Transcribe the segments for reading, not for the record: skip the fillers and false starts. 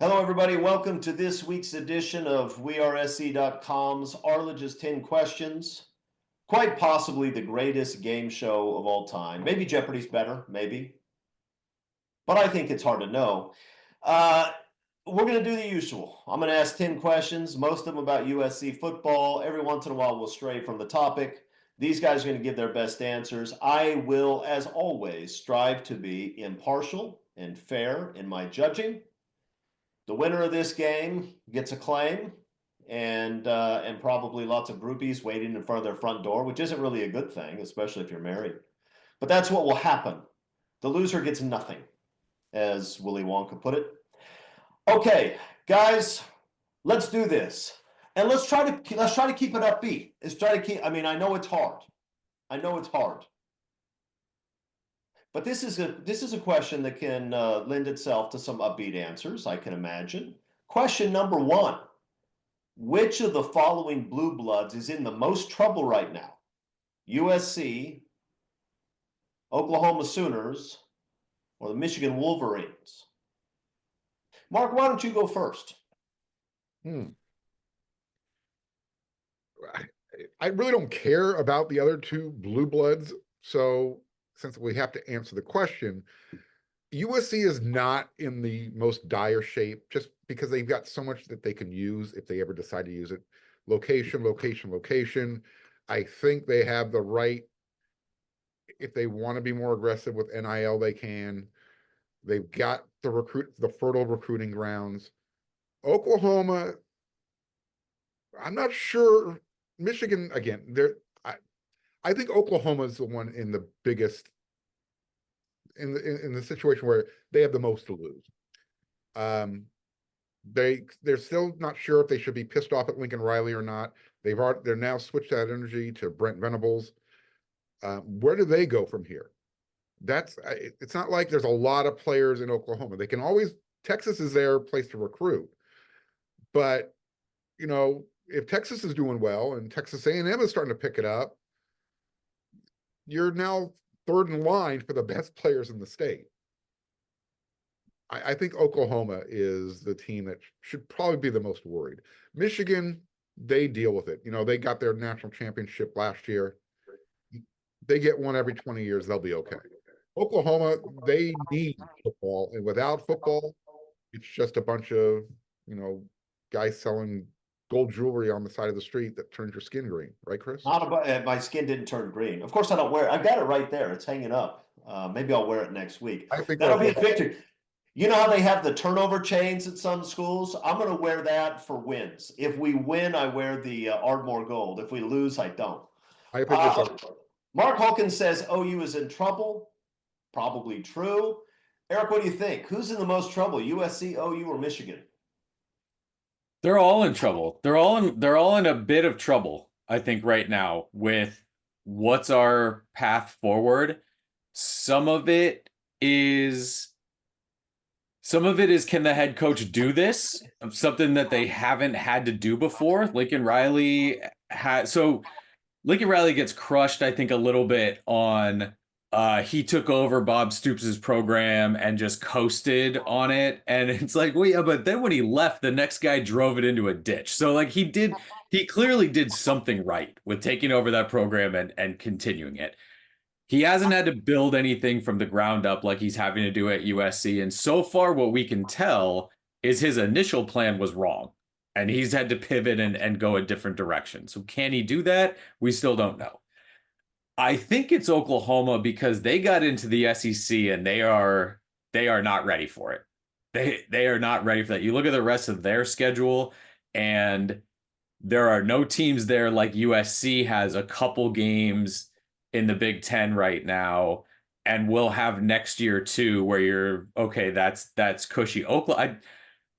Hello, everybody. Welcome to this week's edition of WeAreSC.com's Arledge's 10 Questions. Quite possibly the greatest game show of all time. Maybe Jeopardy's better, maybe. But I think it's hard to know. We're going to do the usual. I'm going to ask 10 questions, most of them about USC football. Every once in a while, we'll stray from the topic. These guys are going to give their best answers. I will, as always, strive to be impartial and fair in my judging. The winner of this game gets a claim and probably lots of groupies waiting in front of their front door, which isn't really a good thing, especially if you're married. But that's what will happen. The loser gets nothing, as Willy Wonka put it. Okay, guys, let's do this. And let's try to keep it upbeat. I know it's hard. I know it's hard. But this is a question that can lend itself to some upbeat answers, I can imagine. Question number one. Which of the following blue bloods is in the most trouble right now? USC, Oklahoma Sooners, or the Michigan Wolverines? Mark, why don't you go first? I really don't care about the other two blue bloods, so since we have to answer the question, USC is not in the most dire shape just because they've got so much that they can use if they ever decide to use it. Location, location, location. I think they have the right, if they want to be more aggressive with NIL, they can. They've got the fertile recruiting grounds. Oklahoma, I'm not sure. Michigan, again, I think Oklahoma is the one in the biggest in the situation where they have the most to lose. They're still not sure if they should be pissed off at Lincoln Riley or not. They're now switched that energy to Brent Venables. Where do they go from here? It's not like there's a lot of players in Oklahoma. They can always, Texas is their place to recruit, but if Texas is doing well and Texas A&M is starting to pick it up, you're now third in line for the best players in the state. I think Oklahoma is the team that should probably be the most worried. Michigan, they deal with it. They got their national championship last year. They get one every 20 years, they'll be okay. Oklahoma, they need football, and without football, it's just a bunch of, guys selling gold jewelry on the side of the street that turns your skin green, right, Chris? My skin didn't turn green. Of course, I don't wear it. I got it right there. It's hanging up. Maybe I'll wear it next week. I think that'll be a victory. You know how they have the turnover chains at some schools? I'm going to wear that for wins. If we win, I wear the Ardmore gold. If we lose, I don't. Mark Hawkins says OU is in trouble. Probably true. Eric, what do you think? Who's in the most trouble, USC, OU, or Michigan? They're all in trouble. They're all in a bit of trouble, I think, right now with what's our path forward. Some of it is can the head coach do this? Something that they haven't had to do before. Lincoln Riley gets crushed, I think, a little bit on he took over Bob Stoops' program and just coasted on it. And it's like, well, yeah, but then when he left, the next guy drove it into a ditch. So like he clearly did something right with taking over that program and continuing it. He hasn't had to build anything from the ground up like he's having to do at USC. And so far, what we can tell is his initial plan was wrong. And he's had to pivot and go a different direction. So can he do that? We still don't know. I think it's Oklahoma because they got into the SEC and they are not ready for it. They are not ready for that. You look at the rest of their schedule and there are no teams there like USC has a couple games in the Big Ten right now, and we'll have next year too, where you're okay. That's cushy. Oklahoma.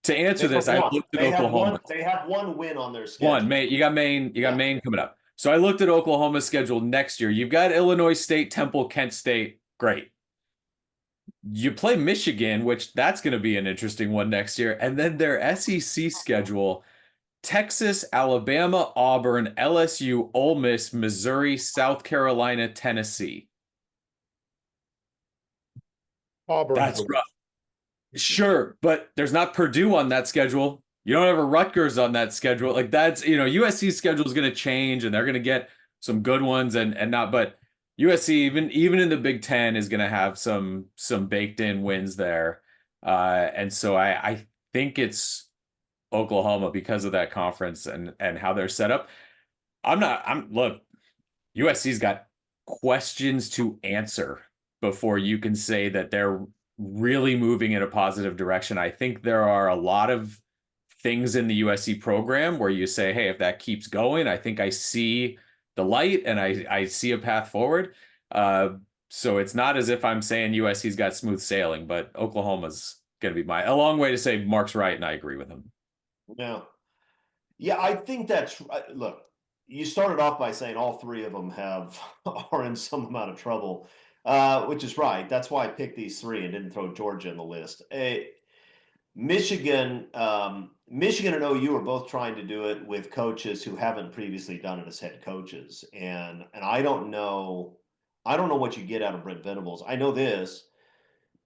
To answer this, I looked at Oklahoma. They have one win on their schedule. One, Maine. You got Maine coming up. So I looked at Oklahoma's schedule next year. You've got Illinois State, Temple, Kent State. Great. You play Michigan, which that's going to be an interesting one next year. And then their SEC schedule, Texas, Alabama, Auburn, LSU, Ole Miss, Missouri, South Carolina, Tennessee. Auburn. That's rough. Sure, but there's not Purdue on that schedule. You don't have a Rutgers on that schedule. Like that's, USC's schedule is going to change and they're going to get some good ones and not, but USC even in the Big Ten is going to have some baked in wins there. And so I think it's Oklahoma because of that conference and how they're set up. Look, USC's got questions to answer before you can say that they're really moving in a positive direction. I think there are a lot of things in the USC program where you say, hey, if that keeps going, I think I see the light and I see a path forward. So it's not as if I'm saying USC's got smooth sailing, but Oklahoma's going to be a long way to say Mark's right, and I agree with him. Yeah, I think that's look. You started off by saying all three of them are in some amount of trouble, which is right. That's why I picked these three and didn't throw Georgia in the list. Michigan and OU are both trying to do it with coaches who haven't previously done it as head coaches, and I don't know what you get out of Brent Venables. I know this.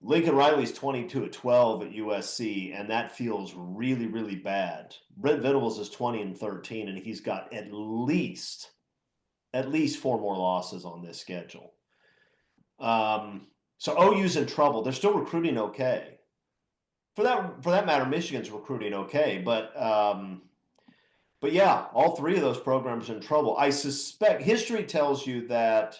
Lincoln Riley's 22-12 at USC, and that feels really, really bad. Brent Venables is 20-13, and he's got at least 4 more losses on this schedule. So OU's in trouble. They're still recruiting okay. For that matter, Michigan's recruiting okay, but yeah, all three of those programs are in trouble. I suspect history tells you that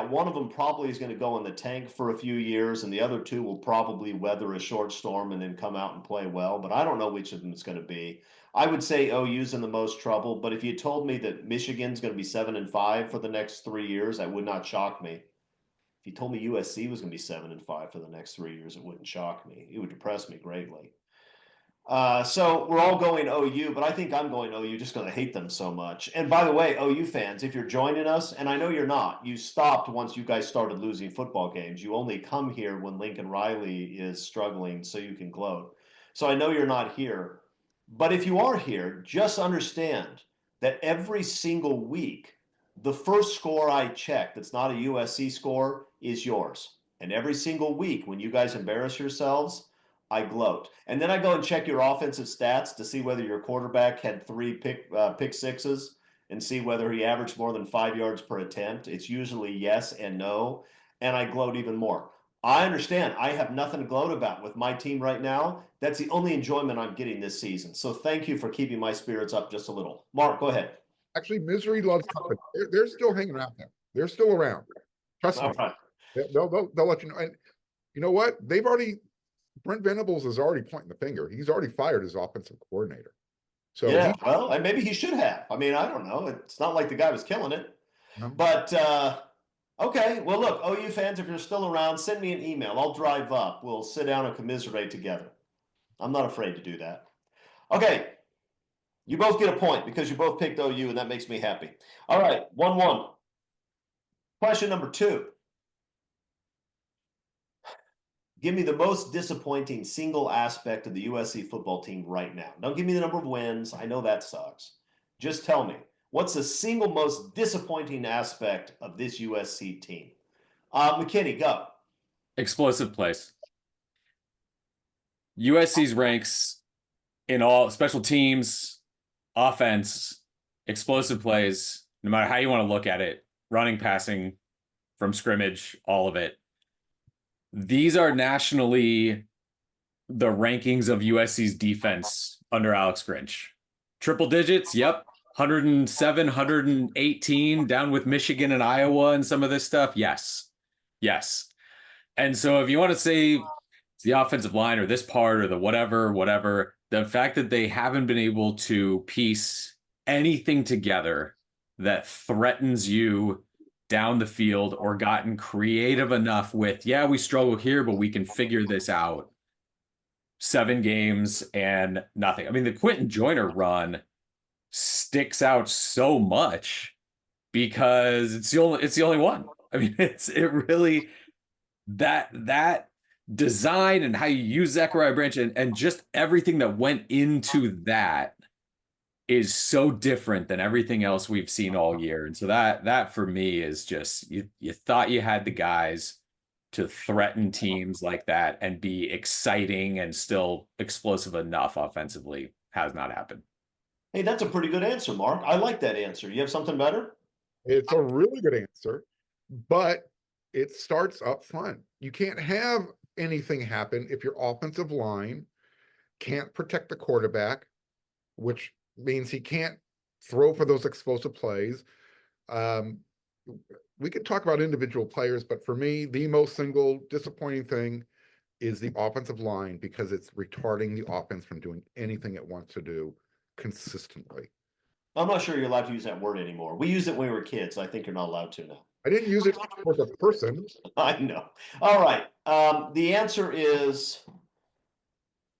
one of them probably is going to go in the tank for a few years, and the other two will probably weather a short storm and then come out and play well. But I don't know which of them it's going to be. I would say OU's in the most trouble. But if you told me that Michigan's going to be 7-5 for the next 3 years, that would not shock me. If you told me USC was going to be 7-5 for the next 3 years, it wouldn't shock me. It would depress me greatly. So we're all going OU, but I think I'm going OU just because I hate them so much. And by the way, OU fans, if you're joining us, and I know you're not, you stopped once you guys started losing football games. You only come here when Lincoln Riley is struggling so you can gloat. So I know you're not here. But if you are here, just understand that every single week, the first score I check that's not a USC score is yours. And every single week, when you guys embarrass yourselves, I gloat. And then I go and check your offensive stats to see whether your quarterback had 3 pick sixes and see whether he averaged more than 5 yards per attempt. It's usually yes and no, and I gloat even more. I understand I have nothing to gloat about with my team right now. That's the only enjoyment I'm getting this season. So thank you for keeping my spirits up just a little. Mark, go ahead. Actually, misery loves company. They're still hanging around there. They're still around. Trust me. Right. They'll let you know. And you know what? Brent Venables is already pointing the finger. He's already fired his offensive coordinator. So yeah, well, and maybe he should have. I mean, I don't know. It's not like the guy was killing it. No. But okay, well, look, OU fans, if you're still around, send me an email. I'll drive up. We'll sit down and commiserate together. I'm not afraid to do that. Okay, you both get a point because you both picked OU, and that makes me happy. All right, 1-1. Question number 2. Give me the most disappointing single aspect of the USC football team right now. Don't give me the number of wins. I know that sucks. Just tell me, what's the single most disappointing aspect of this USC team? McKinney, go. Explosive plays. USC's ranks in all special teams, offense, explosive plays, no matter how you want to look at it, running, passing, from scrimmage, all of it. These are nationally the rankings of USC's defense under Alex Grinch. Triple digits, yep. 107, 118, down with Michigan and Iowa and some of this stuff. Yes. And so if you want to say it's the offensive line or this part or the whatever, the fact that they haven't been able to piece anything together that threatens you down the field or gotten creative enough with, yeah, we struggle here, but we can figure this out. 7 games and nothing. I mean, the Quentin Joyner run sticks out so much because it's the only one. I mean, it really that design and how you use Zachariah Branch and just everything that went into that is so different than everything else we've seen all year. And so that for me is just, you thought you had the guys, to threaten teams like that and be exciting and still explosive enough offensively has not happened. Hey, that's a pretty good answer, Mark. I like that answer. You have something better? It's a really good answer, but it starts up front. You can't have anything happen if your offensive line can't protect the quarterback, which means he can't throw for those explosive plays. Um, we could talk about individual players, but for me, the most single disappointing thing is the offensive line because it's retarding the offense from doing anything it wants to do consistently. I'm not sure you're allowed to use that word anymore. We used it when we were kids. I think you're not allowed to now. I didn't use it for the person. I know. All right. The answer is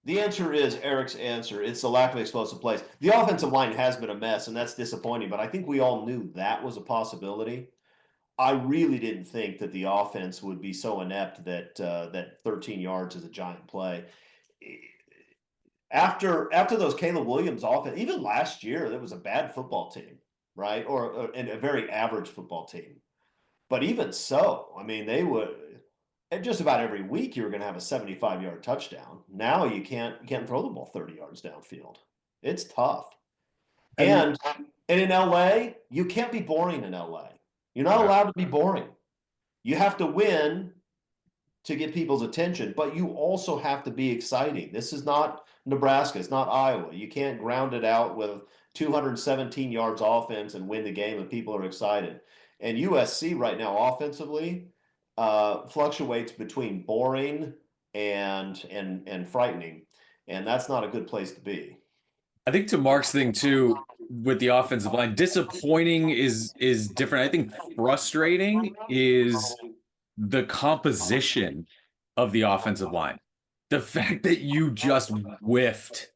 Eric's answer. It's the lack of explosive plays. The offensive line has been a mess, and that's disappointing, but I think we all knew that was a possibility. I really didn't think that the offense would be so inept that that 13 yards is a giant play. After those Caleb Williams offense, even last year, there was a bad football team, right? Or and a very average football team. But even so, I mean, they would and just about every week you were going to have a 75-yard touchdown. Now you can't throw the ball 30 yards downfield. It's tough. And in LA, you can't be boring in LA. You're not allowed to be boring. You have to win to get people's attention, but you also have to be exciting. This is not Nebraska. It's not Iowa. You can't ground it out with 217 yards offense and win the game if people are excited. And USC right now offensively fluctuates between boring and frightening, and that's not a good place to be. I think to Mark's thing too with the offensive line, disappointing is different. I think frustrating is the composition of the offensive line. The fact that you just whiffed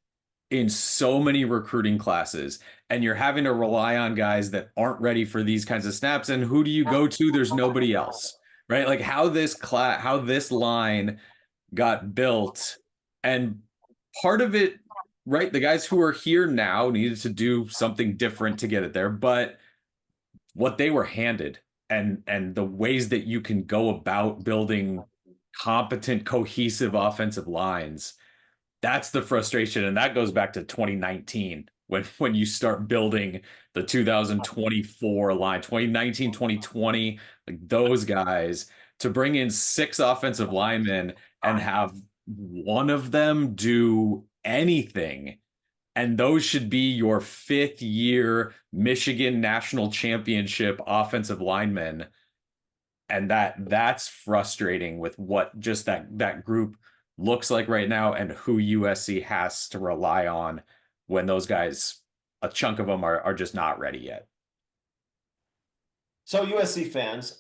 in so many recruiting classes and you're having to rely on guys that aren't ready for these kinds of snaps. And who do you go to? There's nobody else, right? Like how this line got built, and part of it, right? The guys who are here now needed to do something different to get it there, but what they were handed and the ways that you can go about building competent, cohesive offensive lines, that's the frustration. And that goes back to 2019 when you start building the 2024 line, 2019, 2020, like those guys, to bring in 6 offensive linemen and have one of them do anything. And those should be your 5th year Michigan national championship offensive linemen. And that's frustrating with what just that group looks like right now and who USC has to rely on when those guys, a chunk of them are just not ready yet. So USC fans,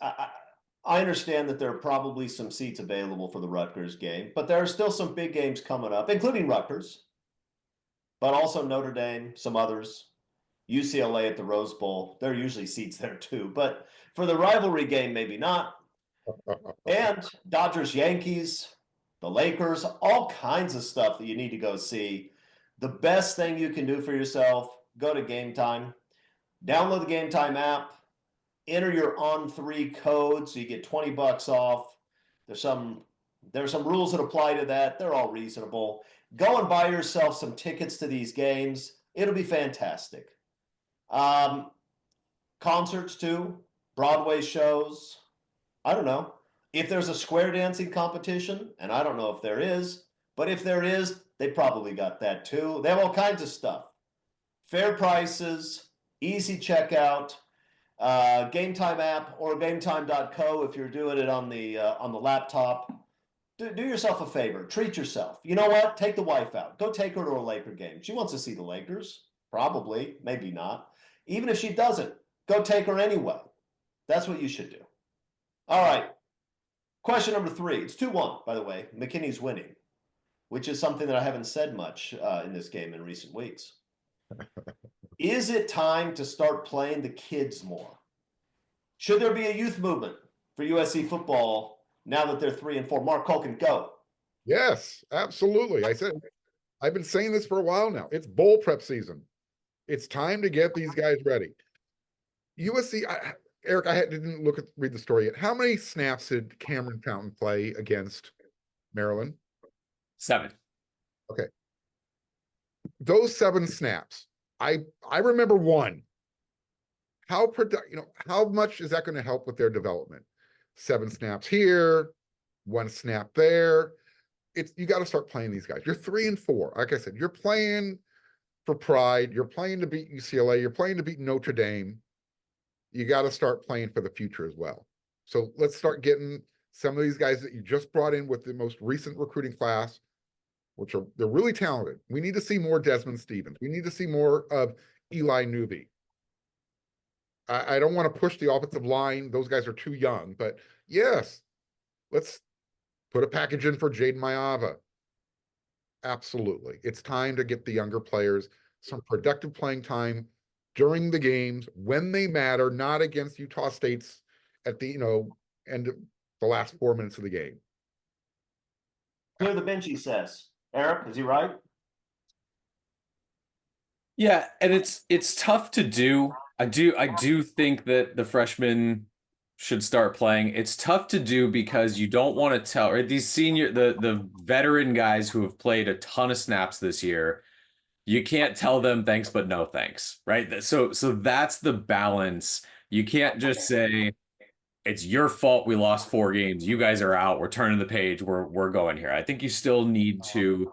I understand that there are probably some seats available for the Rutgers game, but there are still some big games coming up, including Rutgers, but also Notre Dame, some others, UCLA at the Rose Bowl. There are usually seats there too, but for the rivalry game, maybe not. And Dodgers, Yankees, the Lakers, all kinds of stuff that you need to go see. The best thing you can do for yourself, go to Game Time, download the Game Time app, enter your On3 code so you get $20 off. There's some rules that apply to that. They're all reasonable. Go and buy yourself some tickets to these games. It'll be fantastic. Concerts too, Broadway shows. I don't know. If there's a square dancing competition, and I don't know if there is, but if there is, they probably got that too. They have all kinds of stuff. Fair prices, easy checkout, Game Time app or gametime.co if you're doing it on the laptop. Do yourself a favor. Treat yourself. You know what? Take the wife out. Go take her to a Laker game. She wants to see the Lakers. Probably. Maybe not. Even if she doesn't, go take her anyway. That's what you should do. All right. Question number 3. It's 2-1, by the way. McKinney's winning, which is something that I haven't said much in this game in recent weeks. Is it time to start playing the kids more? Should there be a youth movement for USC football now that they're 3-4? Mark Culkin, go. Yes, absolutely. I've been saying this for a while now. It's bowl prep season. It's time to get these guys ready. USC, Eric, didn't read the story yet. How many snaps did Cameron Fountain play against Maryland? 7. Okay. Those 7 snaps, I remember one. How much is that going to help with their development? 7 snaps here, 1 snap there. You got to start playing these guys. You're 3 and 4. Like I said, you're playing for pride. You're playing to beat UCLA. You're playing to beat Notre Dame. You got to start playing for the future as well. So let's start getting some of these guys that you just brought in with the most recent recruiting class, they're really talented. We need to see more Desmond Stevens. We need to see more of Eli Newby. I don't want to push the offensive line. Those guys are too young, but yes, let's put a package in for Jaden Mayava. Absolutely. It's time to get the younger players some productive playing time during the games when they matter, not against Utah State's at the, end of the last 4 minutes of the game. Clear the bench, he says. Eric, is he right? Yeah, and it's tough to do. I do think that the freshmen should start playing. It's tough to do because you don't want to tell, right? These the veteran guys who have played a ton of snaps this year, you can't tell them thanks but no thanks, right? So that's the balance. You can't just say it's your fault we lost 4 games. You guys are out. We're turning the page. We're going here. I think you still need to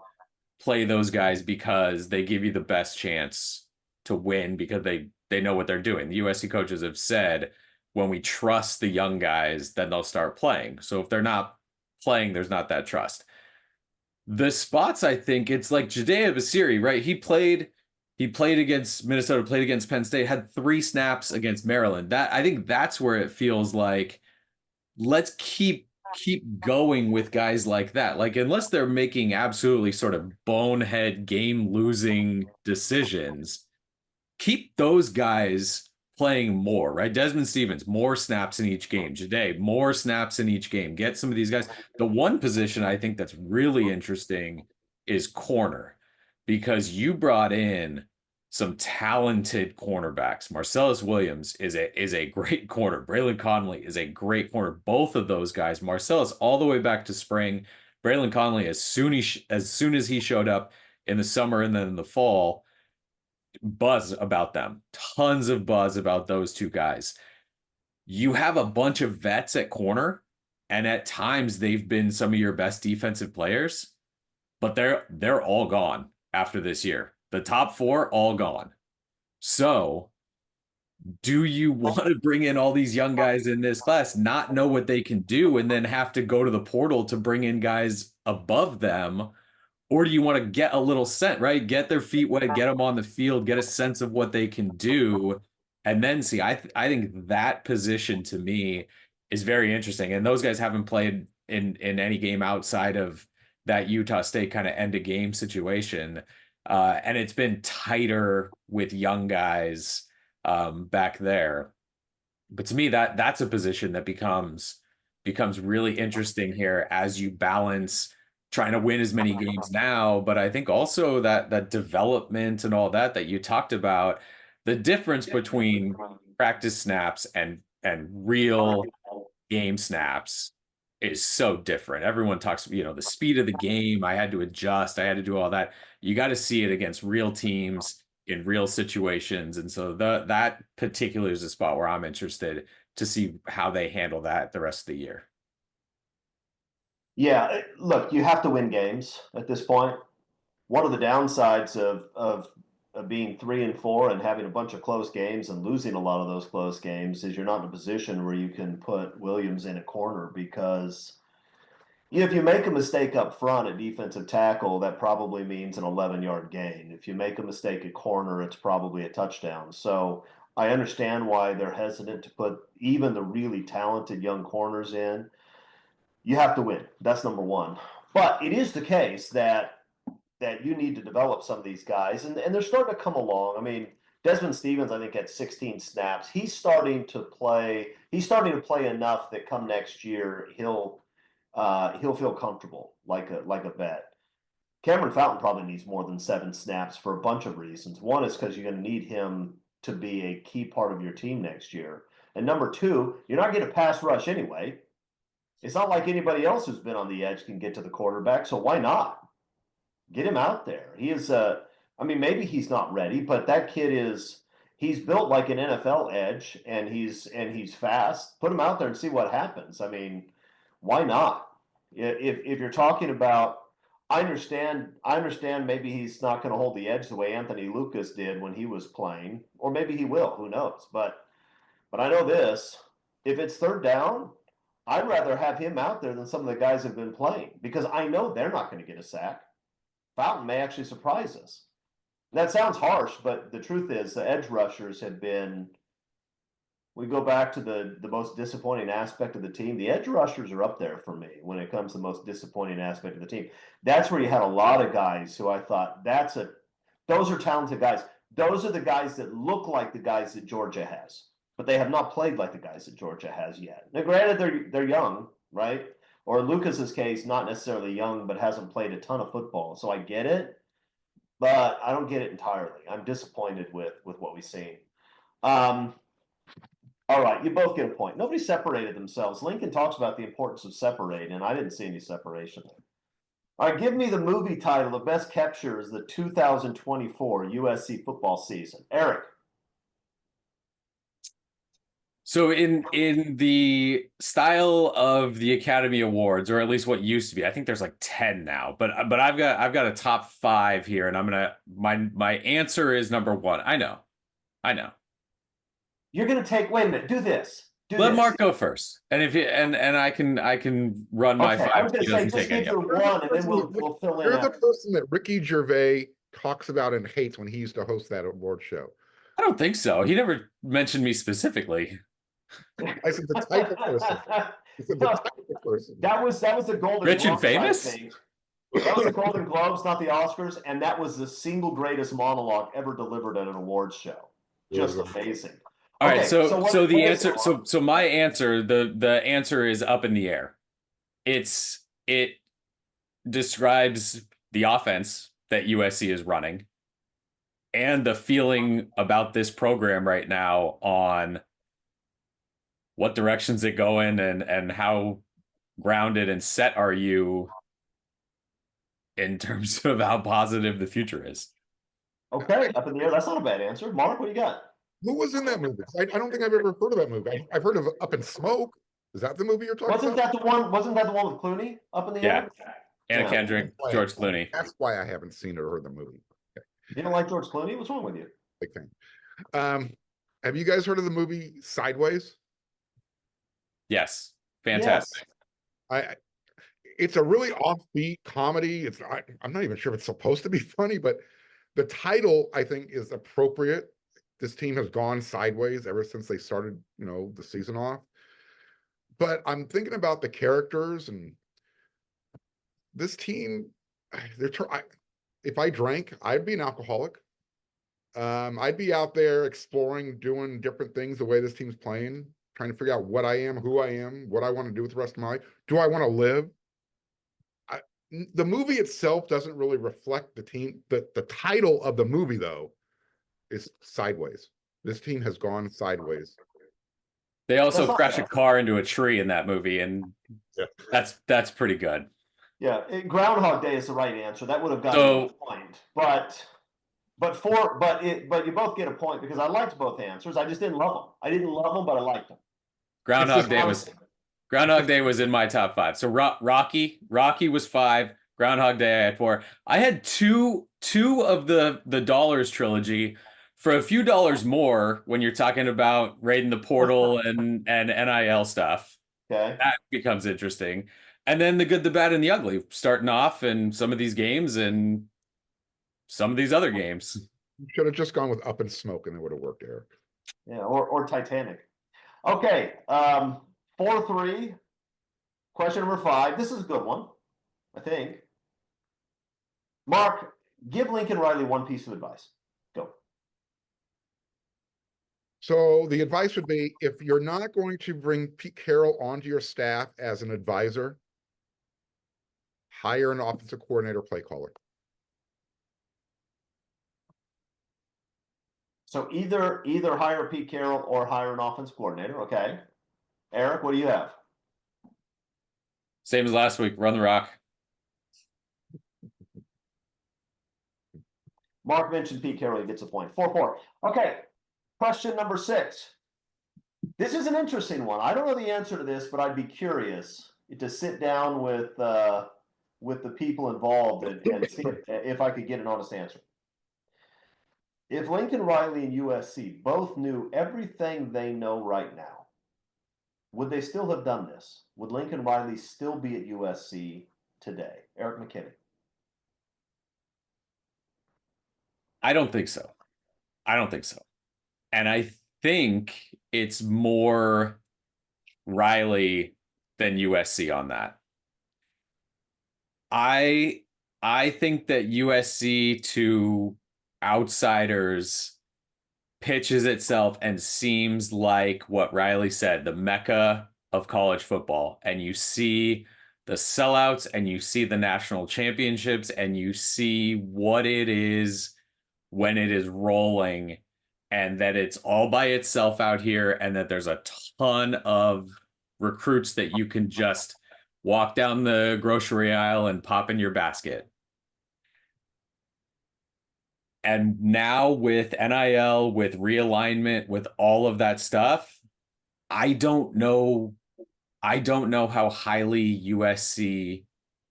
play those guys because they give you the best chance to win because they know what they're doing. The USC coaches have said when we trust the young guys, then they'll start playing. So if they're not playing, there's not that trust. The spots, I think it's like Judea Basiri, right? He played against Minnesota, played against Penn State, had 3 snaps against Maryland. I think that's where it feels like let's keep going with guys like that. Like unless they're making absolutely sort of bonehead game losing decisions, keep those guys playing more, right? Desmond Stevens, more snaps in each game. Jade, more snaps in each game. Get some of these guys. The one position I think that's really interesting is corner because you brought in some talented cornerbacks. Marcellus Williams is a great corner. Braylon Conley is a great corner. Both of those guys, Marcellus all the way back to spring. Braylon Conley as soon as he showed up in the summer and then in the fall, buzz about them. Tons of buzz about those 2 guys. You have a bunch of vets at corner, and at times they've been some of your best defensive players, but they're all gone after this year. The top 4 all gone. So do you want to bring in all these young guys in this class, not know what they can do, and then have to go to the portal to bring in guys above them? Or do you want to get a little scent, right? Get their feet wet, get them on the field, get a sense of what they can do, and then see. I think that position to me is very interesting. And those guys haven't played in any game outside of that Utah State kind of end of game situation. And it's been tighter with young guys back there. But to me, that's a position that becomes really interesting here as you balance trying to win as many games now, but I think also that development and all that you talked about, the difference between practice snaps and real game snaps is so different. Everyone talks, the speed of the game. I had to adjust. I had to do all that. You got to see it against real teams in real situations, and so that particular is a spot where I'm interested to see how they handle that the rest of the year. Yeah, look, you have to win games at this point. One of the downsides of being 3 and 4 and having a bunch of close games and losing a lot of those close games is you're not in a position where you can put Williams in a corner because if you make a mistake up front at defensive tackle, that probably means an 11-yard gain. If you make a mistake at corner, it's probably a touchdown. So I understand why they're hesitant to put even the really talented young corners in. You have to win. That's number one. But it is the case that you need to develop some of these guys, and they're starting to come along. I mean, Desmond Stevens, I think, had 16 snaps. He's starting to play enough that come next year he'll feel comfortable like a vet. Cameron Fountain probably needs more than 7 snaps for a bunch of reasons. One is because you're going to need him to be a key part of your team next year. And number two, you're not getting a pass rush anyway. It's not like anybody else who's been on the edge can get to the quarterback, so why not? Get him out there. He is I mean, maybe he's not ready, but that kid is he's built like an NFL edge and he's fast. Put him out there and see what happens. I mean, why not? If you're talking about I understand maybe he's not going to hold the edge the way Anthony Lucas did when he was playing, or maybe he will, who knows. But I know this, if it's third down, I'd rather have him out there than some of the guys have been playing because I know they're not going to get a sack. Fountain may actually surprise us. That sounds harsh, but the truth is the edge rushers have been, we go back to the most disappointing aspect of the team. The edge rushers are up there for me when it comes to the most disappointing aspect of the team. That's where you had a lot of guys who I thought those are talented guys. Those are the guys that look like the guys that Georgia has, but they have not played like the guys that Georgia has yet. Now, granted, they're young, right? Or in Lucas's case, not necessarily young, but hasn't played a ton of football. So I get it, but I don't get it entirely. I'm disappointed with what we've seen. All right, you both get a point. Nobody separated themselves. Lincoln talks about the importance of separating, and I didn't see any separation there. All right, give me the movie title of best captures the 2024 USC football season. Eric. So in the style of the Academy Awards, or at least what used to be, I think there's like 10 now. But I've got a top 5 here, and I'm gonna my answer is number 1. I know. You're gonna take. Wait a minute. Do this. Let Mark go first, and if you and I can run my Okay, 5. I was gonna He say doesn't just take any give of your it. one, and then we'll fill in. You're the after. person that Ricky Gervais talks about and hates when he used to host that award show. I don't think so. He never mentioned me specifically. I said the type of person. I said the type of person. That was the Golden Rich and Globes, I famous? think. That was the Golden Globes, not the Oscars, and that was the single greatest monologue ever delivered at an awards show. Just amazing. All right, Okay, so the what is answer, it, so my answer, the answer is up in the air. It describes the offense that USC is running and the feeling about this program right now on what directions it go in and how grounded and set are you in terms of how positive the future is. Okay, up in the air. That's not a bad answer. Mark, what do you got? Who was in that movie? I don't think I've ever heard of that movie. I've heard of Up in Smoke. Is that the movie you're talking Wasn't about? that the one? Wasn't that the one with Clooney up in the Yeah. air? Anna Yeah. Kendrick, George Clooney. That's why I haven't seen it or heard the movie. Okay. You don't like George Clooney? What's wrong with you? Big fan. Have you guys heard of the movie Sideways? Yes. Fantastic. Yes. It's a really offbeat comedy. I'm not even sure if it's supposed to be funny, but the title I think is appropriate. This team has gone sideways ever since they started, the season off. But I'm thinking about the characters and this team. If I drank, I'd be an alcoholic. I'd be out there exploring, doing different things the way this team's playing, trying to figure out what I am, who I am, what I want to do with the rest of my life. Do I want to live? The movie itself doesn't really reflect the team. The title of the movie, though, is Sideways. This team has gone sideways. They also crash a car into a tree in that movie, and that's pretty good. Yeah, Groundhog Day is the right answer. That would have gotten a point, but you both get a point because I liked both answers. I just didn't love them. I didn't love them, but I liked them. Groundhog Day was in my top 5. So Rocky was 5. Groundhog Day I had 4. I had two of the Dollars trilogy for a few dollars more when you're talking about raiding the portal and NIL stuff. Okay, that becomes interesting. And then the good, the bad, and the ugly starting off in some of these games and some of these other games. You should have just gone with Up in Smoke and it would have worked, Eric. Yeah, or Titanic. Okay, 4-3. Question number 5. This is a good one, I think. Mark, give Lincoln Riley one piece of advice. Go. So the advice would be, if you're not going to bring Pete Carroll onto your staff as an advisor, hire an offensive coordinator, play caller. So either hire Pete Carroll or hire an offense coordinator. Okay. Eric, what do you have? Same as last week. Run the rock. Mark mentioned Pete Carroll. He gets a point. 4-4. Okay. Question number 6. This is an interesting one. I don't know the answer to this, but I'd be curious to sit down with the people involved and see if I could get an honest answer. If Lincoln Riley and USC both knew everything they know right now, would they still have done this? Would Lincoln Riley still be at USC today? Eric McKinney. I don't think so. I don't think so. And I think it's more Riley than USC on that. I think that USC to outsiders pitches itself and seems like what Riley said, the mecca of college football. And you see the sellouts and you see the national championships and you see what it is when it is rolling, and that it's all by itself out here, and that there's a ton of recruits that you can just walk down the grocery aisle and pop in your basket. And now with NIL, with realignment, with all of that stuff, I don't know how highly USC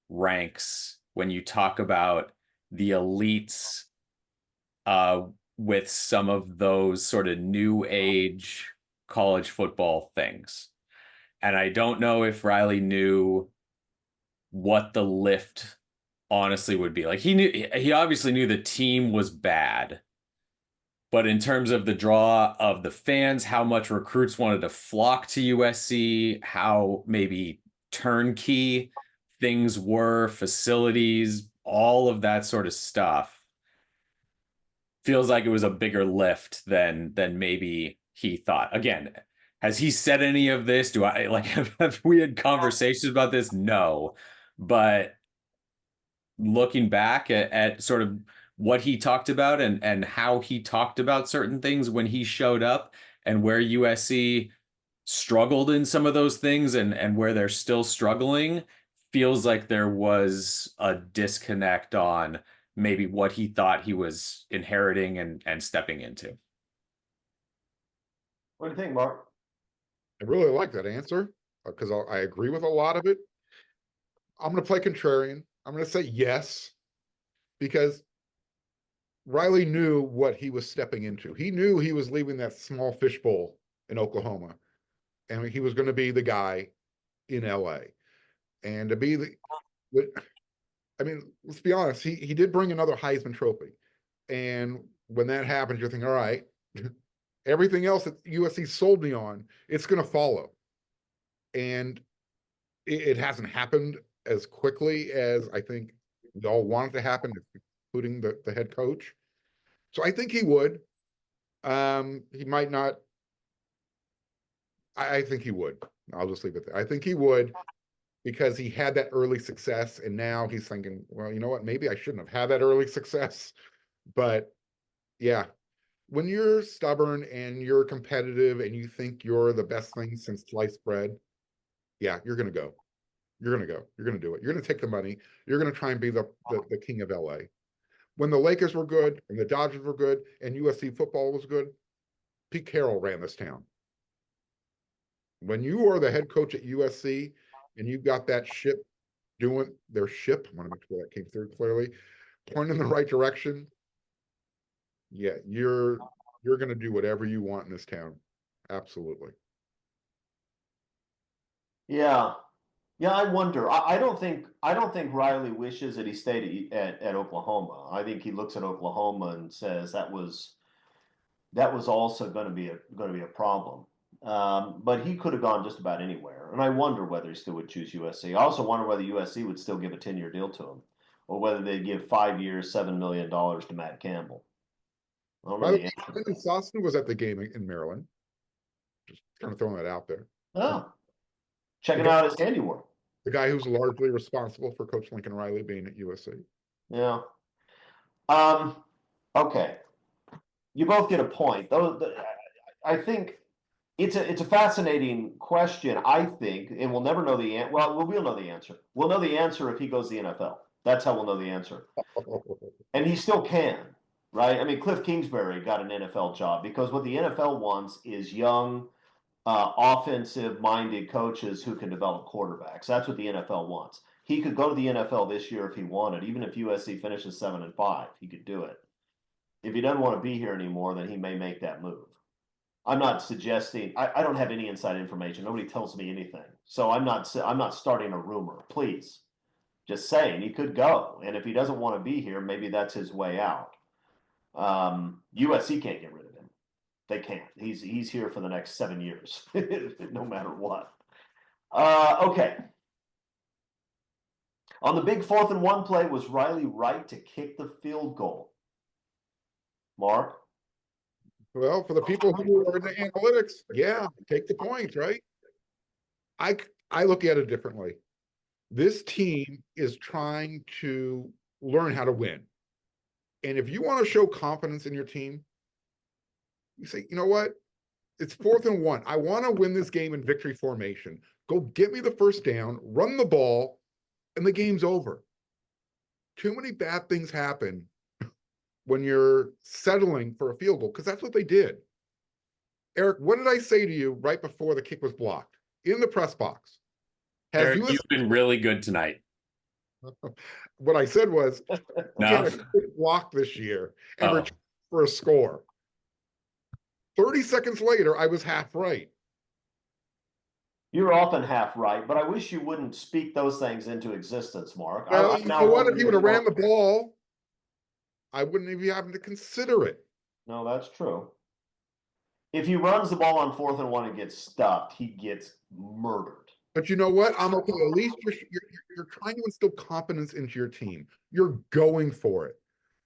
ranks when you talk about the elites with some of those sort of new age college football things. And I don't know if Riley knew what the lift honestly would be. Like he obviously knew the team was bad, but in terms of the draw of the fans, how much recruits wanted to flock to USC, how maybe turnkey things were, facilities, all of that sort of stuff, feels like it was a bigger lift than maybe he thought. Again, has he said any of this? Do I like have we had conversations about this? No. But looking back at sort of what he talked about and how he talked about certain things when he showed up, and where USC struggled in some of those things and where they're still struggling, feels like there was a disconnect on maybe what he thought he was inheriting and stepping into. What do you think, Mark? I really like that answer because I agree with a lot of it. I'm going to play contrarian. I'm going to say yes, because Riley knew what he was stepping into. He knew he was leaving that small fishbowl in Oklahoma, and he was going to be the guy in LA. And to be I mean, let's be honest, he did bring another Heisman Trophy. And when that happens, you're thinking, all right, everything else that USC sold me on, it's going to follow. And it hasn't happened as quickly as I think we all want it to happen, including the head coach. So I think he would. He might not. I think he would. I'll just leave it there. I think he would, because he had that early success, and now he's thinking, well, you know what? Maybe I shouldn't have had that early success. But yeah, when you're stubborn and you're competitive and you think you're the best thing since sliced bread, yeah, you're going to go. You're going to go. You're going to do it. You're going to take the money. You're going to try and be the king of LA. When the Lakers were good and the Dodgers were good and USC football was good, Pete Carroll ran this town. When you are the head coach at USC and you've got that ship doing their ship, I want to make sure that came through clearly, pointing in the right direction, yeah, you're going to do whatever you want in this town. Absolutely. Yeah. Yeah, I wonder. I don't think Riley wishes that he stayed at Oklahoma. I think he looks at Oklahoma and says that was also going to be a problem. But he could have gone just about anywhere, and I wonder whether he still would choose USC. I also wonder whether USC would still give a 10-year deal to him, or whether they'd give 5 years, $7 million to Matt Campbell. I don't know By the the way, answer. Benny Sostin was at the game in Maryland. Just kind of throwing that out there. Oh, checking out his handiwork. The guy who's largely responsible for Coach Lincoln Riley being at USC. Yeah. Okay. You both get a point. Though I think it's a fascinating question. I think, and we'll never know the answer. Well, we'll know the answer. We'll know the answer if he goes to the NFL. That's how we'll know the answer. And he still can, right? I mean, Cliff Kingsbury got an NFL job because what the NFL wants is young, offensive-minded coaches who can develop quarterbacks. That's what the NFL wants. He could go to the NFL this year if he wanted. Even if USC finishes 7-5, he could do it. If he doesn't want to be here anymore, then he may make that move. I'm not suggesting. I don't have any inside information. Nobody tells me anything, so I'm not starting a rumor. Please, just saying he could go, and if he doesn't want to be here, maybe that's his way out. USC can't get rid of him. They can't. He's here for the next 7 years, no matter what. Okay. On the big 4th and 1 play, was Riley right to kick the field goal? Mark? Well, for the people who are in the analytics, yeah, take the points, right? I look at it differently. This team is trying to learn how to win. And if you want to show confidence in your team, you say, you know what? It's 4th and 1. I want to win this game in victory formation. Go get me the first down, run the ball, and the game's over. Too many bad things happen when you're settling for a field goal, because that's what they did. Eric, what did I say to you right before the kick was blocked in the press box? Eric, you've been really good tonight. What I said was, No. he had a quick block this year and returned for a score. 30 seconds later, I was half right. You're often half right, but I wish you wouldn't speak those things into existence, Mark. Well, you know what? If he would have ran the ball, I wouldn't even have to consider it. No, that's true. If he runs the ball on 4th and 1 and gets stuffed, he gets murdered. But you know what? I'm okay. At least you're trying to instill confidence into your team. You're going for it.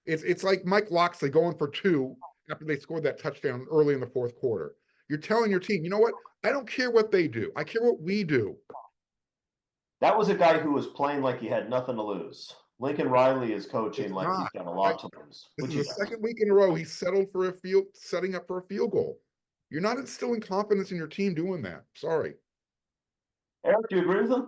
It's like Mike Loxley going for 2 after they scored that touchdown early in the 4th quarter. You're telling your team, you know what? I don't care what they do. I care what we do. That was a guy who was playing like he had nothing to lose. Lincoln Riley is coaching like he's got a lot to lose. This is the second week in a row he's settled for setting up for a field goal. You're not instilling confidence in your team doing that. Sorry. Eric, do you agree with him?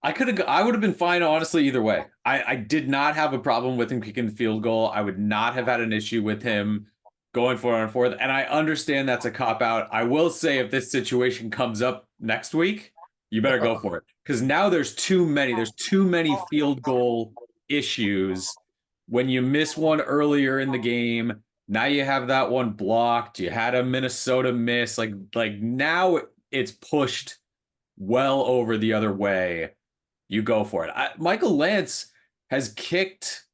I would have been fine, honestly, either way. I did not have a problem with him kicking the field goal. I would not have had an issue with him going for it on 4th. And I understand that's a cop-out. I will say if this situation comes up next week, you better go for it. Because now there's too many field goal issues. When you miss one earlier in the game, now you have that one blocked. You had a Minnesota miss. Like now it's pushed well over the other way. You go for it. Michael Lance has kicked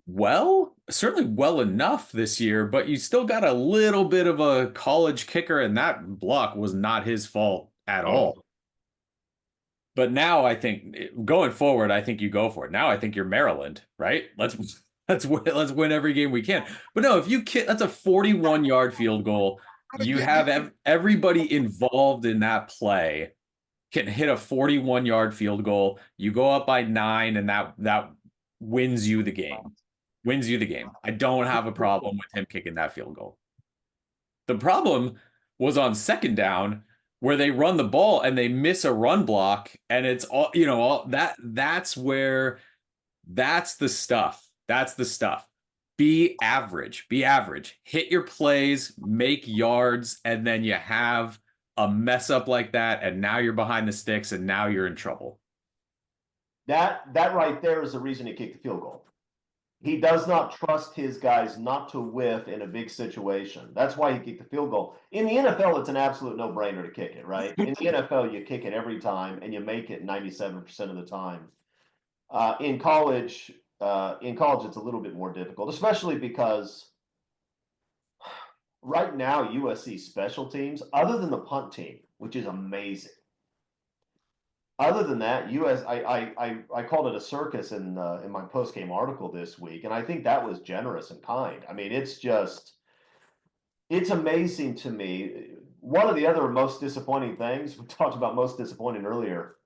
well, certainly well enough this year, but you still got a little bit of a college kicker, and that block was not his fault at all. But now I think going forward, I think you go for it. Now I think you're Maryland, right? Let's win every game we can. But no, if you kick, that's a 41-yard field goal. You have everybody involved in that play can hit a 41-yard field goal. You go up by 9, and that wins you the game. Wins you the game. I don't have a problem with him kicking that field goal. The problem was on 2nd down where they run the ball and they miss a run block, and it's all, that's the stuff. That's the stuff. Be average. Be average. Hit your plays, make yards, and then you have a mess up like that, and now you're behind the sticks, and now you're in trouble. That right there is the reason he kicked the field goal. He does not trust his guys not to whiff in a big situation. That's why he kicked the field goal. In the NFL, it's an absolute no-brainer to kick it, right? In the NFL, you kick it every time, and you make it 97% of the time. In college, it's a little bit more difficult, especially because right now, USC special teams, other than the punt team, which is amazing. Other than that, I called it a circus in my post-game article this week, and I think that was generous and kind. I mean, it's amazing to me. One of the other most disappointing things, we talked about most disappointing earlier,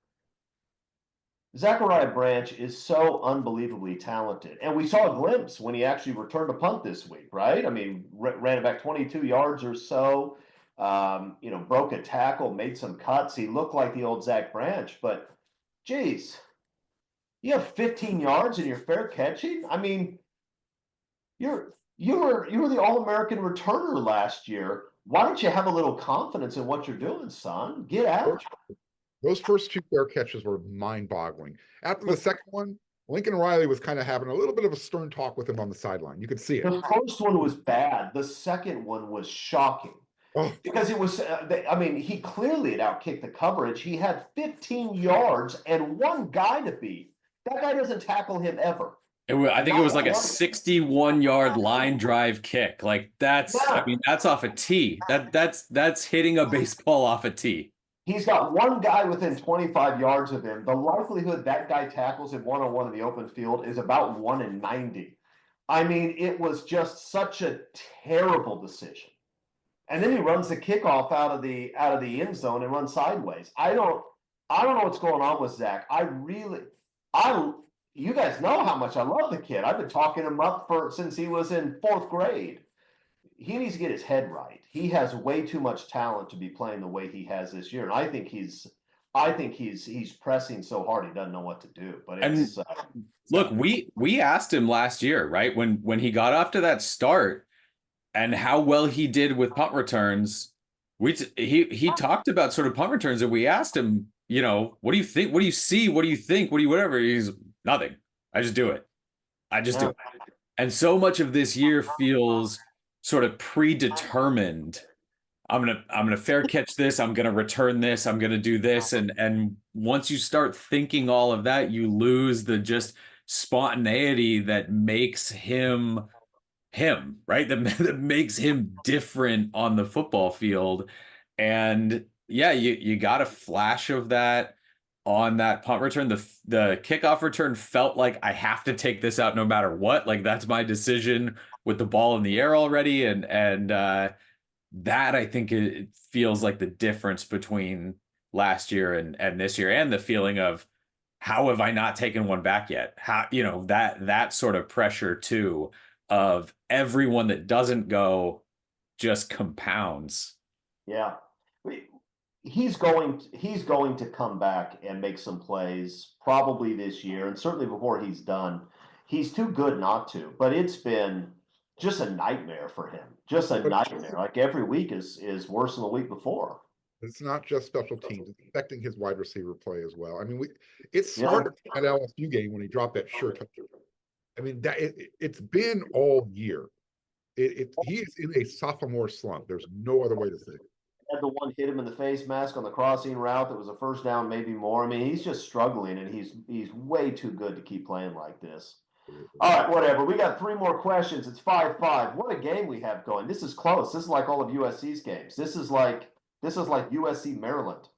Zachariah Branch is so unbelievably talented. And we saw a glimpse when he actually returned a punt this week, right? I mean, ran it back 22 yards or so, broke a tackle, made some cuts. He looked like the old Zach Branch, but geez, you have 15 yards and you're fair catching? I mean, you were the All-American returner last year. Why don't you have a little confidence in what you're doing, son? Get out. Those first two fair catches were mind-boggling. After the second one, Lincoln Riley was kind of having a little bit of a stern talk with him on the sideline. You could see it. The first one was bad. The second one was shocking. Oh, Because it was, he clearly had outkicked the coverage. He had 15 yards and one guy to beat. That guy doesn't tackle him ever. I think it was like a 61-yard line drive kick. Like that's off a tee. That's hitting a baseball off a tee. He's got one guy within 25 yards of him. The likelihood that guy tackles him one-on-one in the open field is about 1 in 90. I mean, it was just such a terrible decision. And then he runs the kickoff out of the end zone and runs sideways. I don't know what's going on with Zach. You guys know how much I love the kid. I've been talking him up since he was in 4th grade. He needs to get his head right. He has way too much talent to be playing the way he has this year. And I think he's pressing so hard he doesn't know what to do. But it's look, we asked him last year, right? When he got off to that start and how well he did with punt returns, he talked about sort of punt returns, and we asked him, what do you think? What do you see? What do you think? What do you whatever? He's nothing. I just do it. Do it. And so much of this year feels sort of predetermined. I'm gonna fair catch this. I'm gonna return this. I'm gonna do this. And once you start thinking all of that, you lose the just spontaneity that makes him, right? That makes him different on the football field. And yeah, you got a flash of that on that punt return. The kickoff return felt like I have to take this out no matter what. Like that's my decision with the ball in the air already. And that I think it feels like the difference between last year and this year, and the feeling of how have I not taken one back yet? How, that sort of pressure too, of everyone that doesn't go just compounds. Yeah. He's going to come back and make some plays probably this year, and certainly before he's done. He's too good not to, but it's been just a nightmare for him. Just a nightmare. Like every week is worse than the week before. It's not just special teams; it's affecting his wide receiver play as well. I mean, it's smart at LSU game when he dropped that sure touchdown. I mean, it's been all year. He is in a sophomore slump. There's no other way to say it. Had the one hit him in the face mask on the crossing route that was a first down, maybe more. I mean, he's just struggling, and he's way too good to keep playing like this. All right, whatever. We got 3 more questions. It's 5-5. What a game we have going. This is close. This is like all of USC's games. This is like USC Maryland.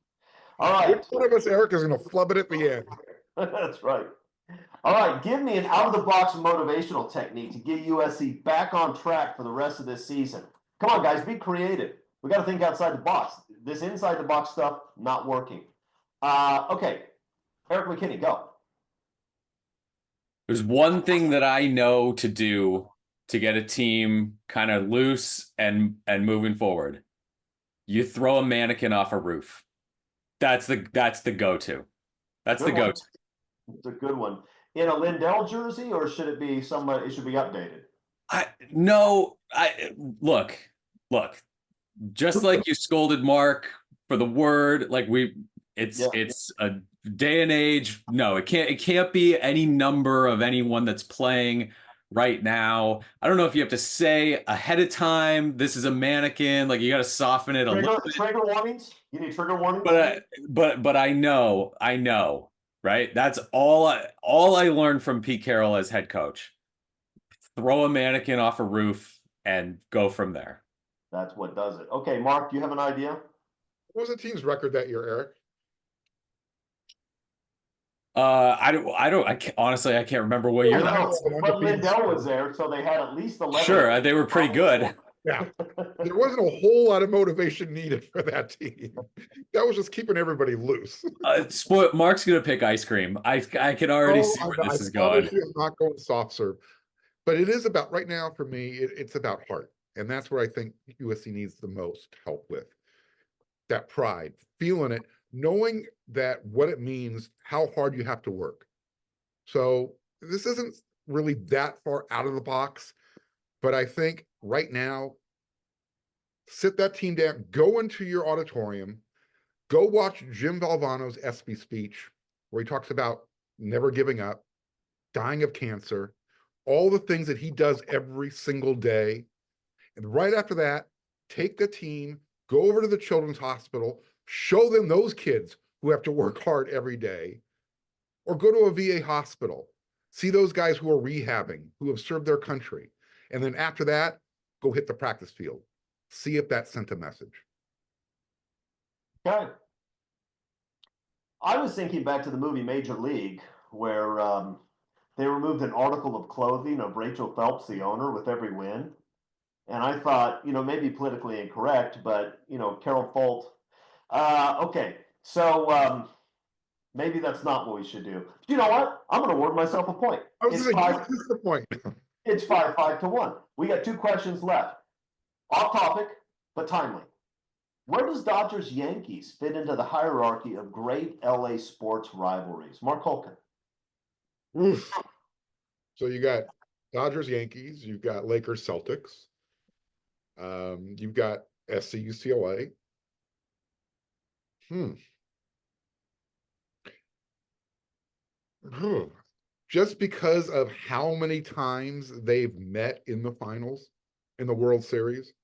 All right. One of us, Eric, is going to flub it at the end. That's right. All right, give me an out-of-the-box motivational technique to get USC back on track for the rest of this season. Come on, guys, be creative. We got to think outside the box. This inside-the-box stuff, not working. Okay, Eric McKinney, go. There's one thing that I know to do to get a team kind of loose and moving forward. You throw a mannequin off a roof. That's the go-to. That's the go-to. It's a good one. In a Lindell jersey, or should it be somebody? It should be updated. Look. Just like you scolded Mark for the word, like it's a day and age. No, it can't be any number of anyone that's playing right now. I don't know if you have to say ahead of time, this is a mannequin, like you got to soften it a little bit. Trigger warnings? You need trigger warnings? But I know, right? That's all I learned from Pete Carroll as head coach. Throw a mannequin off a roof and go from there. That's what does it. Okay, Mark, do you have an idea? What was the team's record that year, Eric? Honestly, I can't remember what year that was. But Lindell was there, so they had at least 11. Sure, they were pretty good. Yeah. There wasn't a whole lot of motivation needed for that team. That was just keeping everybody loose. Mark's gonna pick ice cream. I can already Oh, see where I this is promise going. you, I'm not going soft serve. But it is about, right now for me, it's about heart. And that's where I think USC needs the most help with. That pride, feeling it, knowing that what it means, how hard you have to work. So this isn't really that far out of the box, but I think right now, sit that team down, go into your auditorium, go watch Jim Valvano's ESPY speech, where he talks about never giving up, dying of cancer, all the things that he does every single day. And right after that, take the team, go over to the children's hospital, show them those kids who have to work hard every day, or go to a VA hospital, see those guys who are rehabbing, who have served their country. And then after that, go hit the practice field. See if that sent a message. Okay. I was thinking back to the movie Major League, where they removed an article of clothing of Rachel Phelps, the owner, with every win. And I thought, maybe politically incorrect, but, Carol Folt. Okay, so maybe that's not what we should do. You know what? I'm going to award myself a point. I was It's going to say, five. this is the point. It's 5-5 to 1. We got 2 questions left. Off topic, but timely. Where does Dodgers Yankees fit into the hierarchy of great LA sports rivalries? Mark Holken. Oof. So you got Dodgers Yankees, you've got Lakers Celtics, you've got SC UCLA. Just because of how many times they've met in the finals in the World Series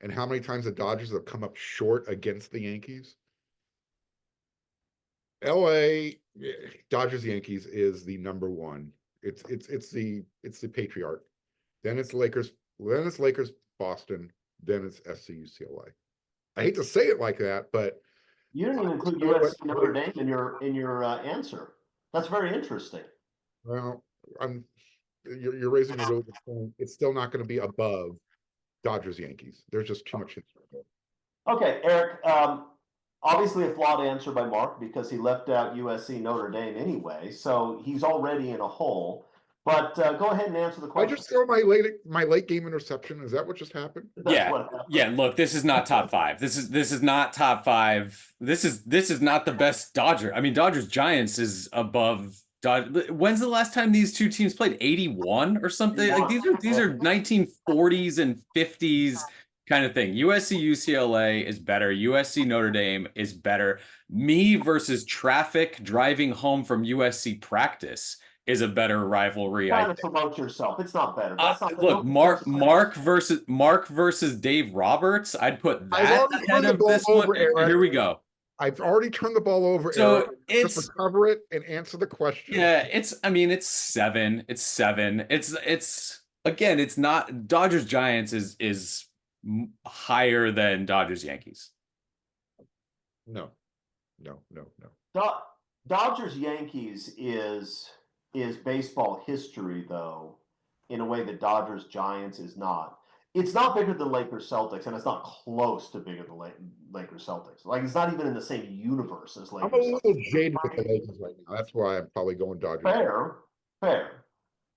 and how many times the Dodgers have come up short against the Yankees. LA Dodgers Yankees is the number one. It's the patriarch. Then it's Lakers, Boston, then it's SC UCLA. I hate to say it like that, but You didn't even include USC Notre Dame in your answer. That's very interesting. well, you're raising a really good point. It's still not going to be above Dodgers Yankees. There's just too much history. Okay, Eric. Obviously a flawed answer by Mark because he left out USC Notre Dame anyway, so he's already in a hole. But go ahead and answer the I question. just throw my late game interception. Is that what just happened? That's what happened. Yeah. Look, this is not top 5. This is not top 5. This is not the best Dodger. I mean, Dodgers Giants is above. When's the last time these two teams played? 81 or something? Like these are 1940s and 50s kind of thing. USC UCLA is better. USC Notre Dame is better. Me versus traffic driving home from USC practice is a better rivalry. Try to promote yourself. It's not better. That's not Look, Mark versus Dave Roberts. I'd put I've that already ahead turned the of ball this one. over, Eric. Here we go. I've already turned the ball over, So Eric. it's Just recover it and answer the question. yeah. It's 7. It's 7. It's again. It's not Dodgers Giants is higher than Dodgers Yankees. No. Dodgers Yankees is baseball history, though, in a way that Dodgers Giants is not. It's not bigger than Lakers Celtics, and it's not close to bigger than Lakers Celtics. Like, it's not even in the same universe as Lakers. I'm a little jaded with the Lakers right now. That's why I'm probably going Dodgers. Fair.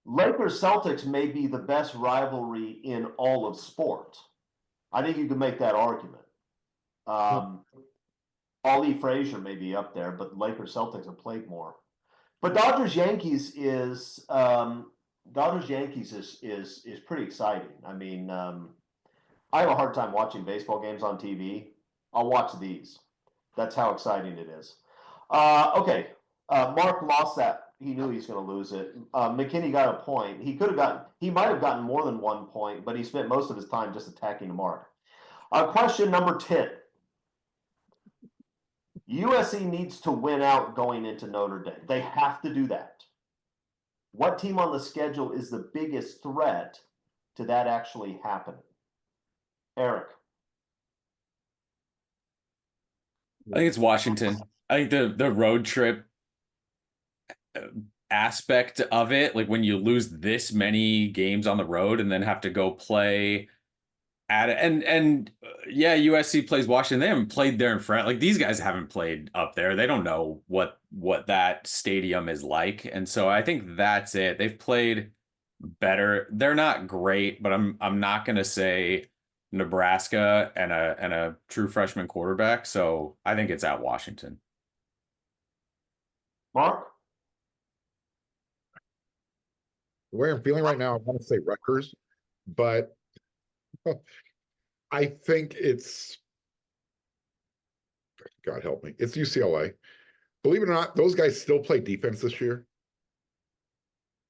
Lakers Celtics may be the best rivalry in all of sport. I think you can make that argument. Ali Frazier may be up there, but Lakers Celtics have played more. But Dodgers Yankees is pretty exciting. I mean, I have a hard time watching baseball games on TV. I'll watch these. That's how exciting it is. Okay, Mark lost that. He knew he was going to lose it. McKinney got a point. He might have gotten more than 1 point, but he spent most of his time just attacking the mark. Question number 10. USC needs to win out going into Notre Dame. They have to do that. What team on the schedule is the biggest threat to that actually happening? Eric. I think it's Washington. I think the road trip aspect of it, like when you lose this many games on the road and then have to go play at it. And yeah, USC plays Washington. They haven't played there in front. Like these guys haven't played up there. They don't know what that stadium is like. And so I think that's it. They've played better. They're not great, but I'm not gonna say Nebraska and a true freshman quarterback. So I think it's at Washington. Mark? The way I'm feeling right now, I want to say Rutgers, but I think it's, God help me, it's UCLA. Believe it or not, those guys still play defense this year.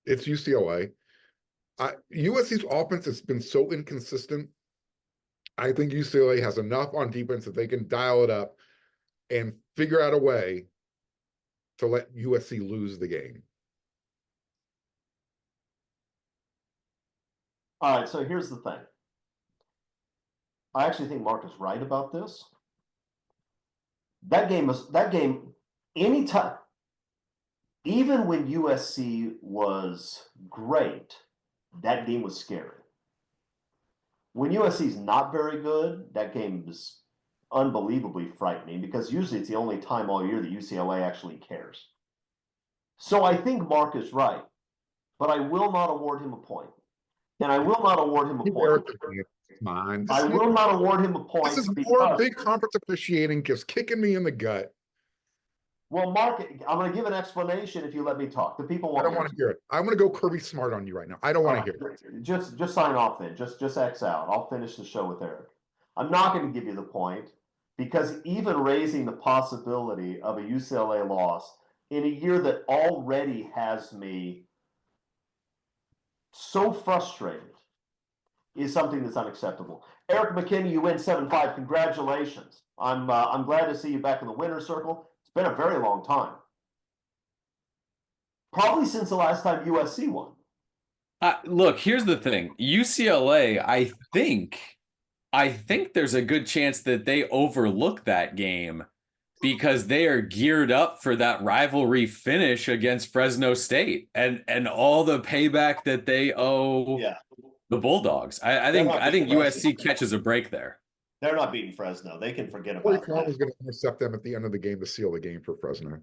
It's UCLA. USC's offense has been so inconsistent. I think UCLA has enough on defense that they can dial it up and figure out a way to let USC lose the game. All right, so here's the thing. I actually think Mark is right about this. That game, anytime, even when USC was great, that game was scary. When USC is not very good, that game is unbelievably frightening because usually it's the only time all year that UCLA actually cares. So I think Mark is right, but I will not award him a point. And I will not award him a point. Come on. I will not award him a point. This is more big conference officiating, just kicking me in the gut. Well, Mark, I'm going to give an explanation if you let me talk. The people I don't want to hear it. I'm going to go Kirby Smart on you right now. I don't want to hear it. Just sign off then. Just X out. I'll finish the show with Eric. I'm not going to give you the point because even raising the possibility of a UCLA loss in a year that already has me so frustrated is something that's unacceptable. Eric McKinney, you win 7-5. Congratulations. I'm glad to see you back in the winner's circle. It's been a very long time. Probably since the last time USC won. Look, here's the thing. UCLA, I think there's a good chance that they overlook that game because they are geared up for that rivalry finish against Fresno State and all the payback that they owe the Bulldogs. I think USC catches a break there. They're not beating Fresno. They can forget about Corey that. is going to intercept them at the end of the game to seal the game for Fresno.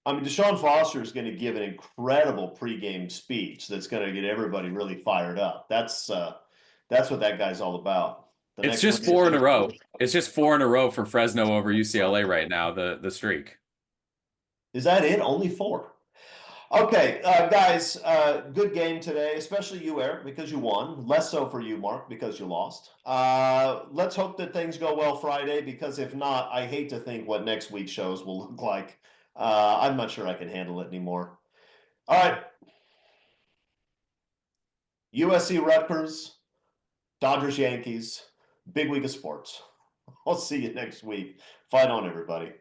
I mean, Deshaun Foster is going to give an incredible pregame speech that's going to get everybody really fired up. That's what that guy's all about. It's just 4 in a row. It's just 4 in a row for Fresno over UCLA right now, the streak. Is that it? Only 4. Okay, guys, good game today, especially you, Eric, because you won. Less so for you, Mark, because you lost. Let's hope that things go well Friday, because if not, I hate to think what next week's shows will look like. I'm not sure I can handle it anymore. All right. USC Rutgers, Dodgers Yankees, big week of sports. I'll see you next week. Fight on, everybody.